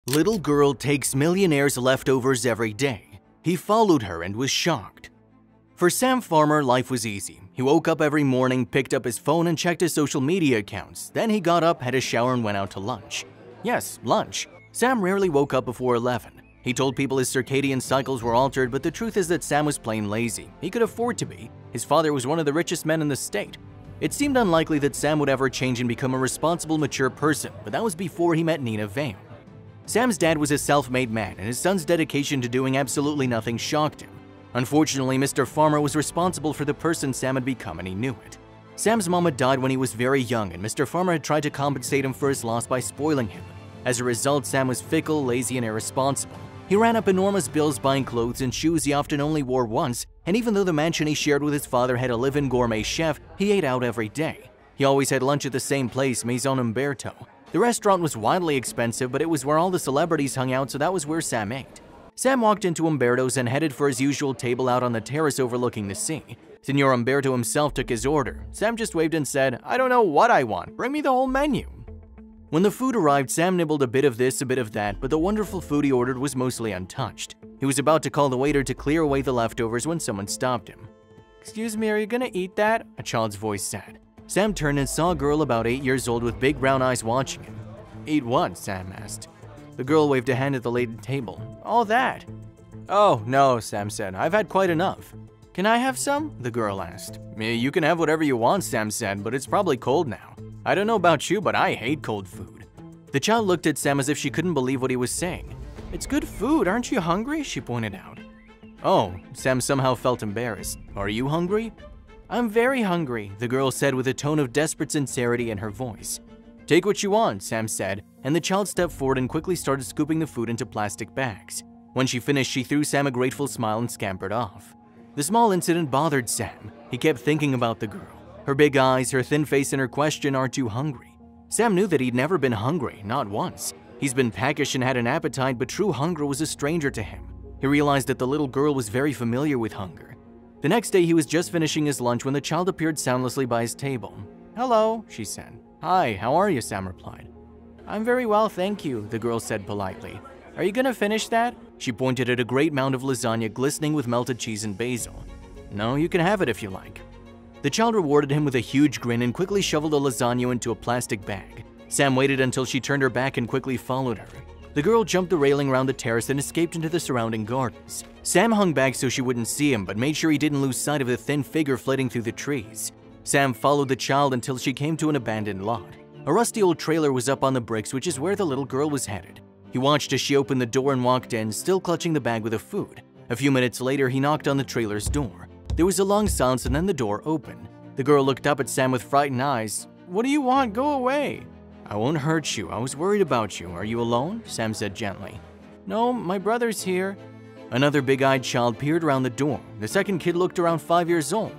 Little girl takes millionaire's leftovers every day. He followed her and was shocked. For Sam Farmer, life was easy. He woke up every morning, picked up his phone and checked his social media accounts. Then he got up, had a shower and went out to lunch. Yes, lunch. Sam rarely woke up before 11. He told people his circadian cycles were altered, but the truth is that Sam was plain lazy. He could afford to be. His father was one of the richest men in the state. It seemed unlikely that Sam would ever change and become a responsible, mature person, but that was before he met Nina Vane. Sam's dad was a self-made man, and his son's dedication to doing absolutely nothing shocked him. Unfortunately, Mr. Farmer was responsible for the person Sam had become, and he knew it. Sam's mom had died when he was very young, and Mr. Farmer had tried to compensate him for his loss by spoiling him. As a result, Sam was fickle, lazy, and irresponsible. He ran up enormous bills buying clothes and shoes he often only wore once, and even though the mansion he shared with his father had a live-in gourmet chef, he ate out every day. He always had lunch at the same place, Maison Umberto. The restaurant was wildly expensive, but it was where all the celebrities hung out, so that was where Sam ate. Sam walked into Umberto's and headed for his usual table out on the terrace overlooking the sea. Senor Umberto himself took his order. Sam just waved and said, "I don't know what I want. Bring me the whole menu." When the food arrived, Sam nibbled a bit of this, a bit of that, but the wonderful food he ordered was mostly untouched. He was about to call the waiter to clear away the leftovers when someone stopped him. "Excuse me, are you gonna eat that?" a child's voice said. Sam turned and saw a girl about 8 years old with big brown eyes watching him. "Eat what?" Sam asked. The girl waved a hand at the laden table. "All that." "Oh, no," Sam said. "I've had quite enough." "Can I have some?" the girl asked. "You can have whatever you want," Sam said, "but it's probably cold now. I don't know about you, but I hate cold food." The child looked at Sam as if she couldn't believe what he was saying. "It's good food, aren't you hungry?" she pointed out. "Oh," Sam somehow felt embarrassed. "Are you hungry?" "I'm very hungry," the girl said with a tone of desperate sincerity in her voice. "Take what you want," Sam said, and the child stepped forward and quickly started scooping the food into plastic bags. When she finished, she threw Sam a grateful smile and scampered off. The small incident bothered Sam. He kept thinking about the girl. Her big eyes, her thin face, and her question, "Aren't you hungry?" Sam knew that he'd never been hungry, not once. He's been peckish and had an appetite, but true hunger was a stranger to him. He realized that the little girl was very familiar with hunger. The next day, he was just finishing his lunch when the child appeared soundlessly by his table. "Hello," she said. "Hi, how are you?" Sam replied. "I'm very well, thank you," the girl said politely. "Are you gonna finish that?" She pointed at a great mound of lasagna glistening with melted cheese and basil. "No, you can have it if you like." The child rewarded him with a huge grin and quickly shoveled the lasagna into a plastic bag. Sam waited until she turned her back and quickly followed her. The girl jumped the railing around the terrace and escaped into the surrounding gardens. Sam hung back so she wouldn't see him, but made sure he didn't lose sight of the thin figure flitting through the trees. Sam followed the child until she came to an abandoned lot. A rusty old trailer was up on the bricks, which is where the little girl was headed. He watched as she opened the door and walked in, still clutching the bag with the food. A few minutes later, he knocked on the trailer's door. There was a long silence and then the door opened. The girl looked up at Sam with frightened eyes. "What do you want? Go away." "I won't hurt you. I was worried about you. Are you alone?" Sam said gently. "No, my brother's here." Another big-eyed child peered around the door. The second kid looked around 5 years old.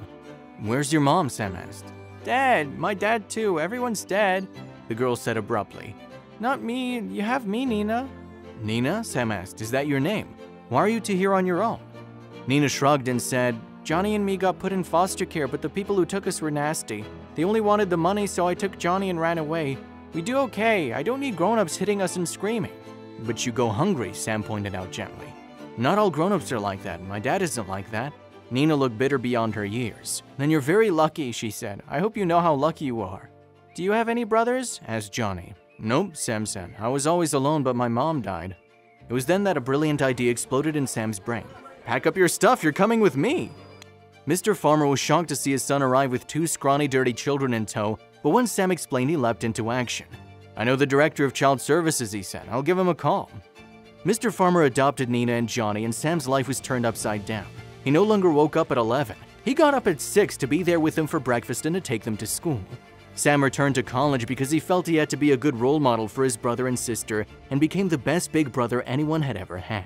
"Where's your mom?" Sam asked. "Dead. My dad too. Everyone's dead," the girl said abruptly. "Not me. You have me, Nina." "Nina?" Sam asked. "Is that your name? Why are you two here on your own?" Nina shrugged and said, "Johnny and me got put in foster care, but the people who took us were nasty. They only wanted the money, so I took Johnny and ran away. We do okay. I don't need grown-ups hitting us and screaming." "But you go hungry," Sam pointed out gently. "Not all grown-ups are like that. My dad isn't like that." Nina looked bitter beyond her years. "Then you're very lucky," she said. "I hope you know how lucky you are." "Do you have any brothers?" asked Johnny. "Nope," Sam said. "I was always alone, but my mom died." It was then that a brilliant idea exploded in Sam's brain. "Pack up your stuff, you're coming with me!" Mr. Farmer was shocked to see his son arrive with 2 scrawny, dirty children in tow, but when Sam explained, he leapt into action. "I know the director of child services," he said. "I'll give him a call." Mr. Farmer adopted Nina and Johnny, and Sam's life was turned upside down. He no longer woke up at 11. He got up at 6 to be there with them for breakfast and to take them to school. Sam returned to college because he felt he had to be a good role model for his brother and sister and became the best big brother anyone had ever had.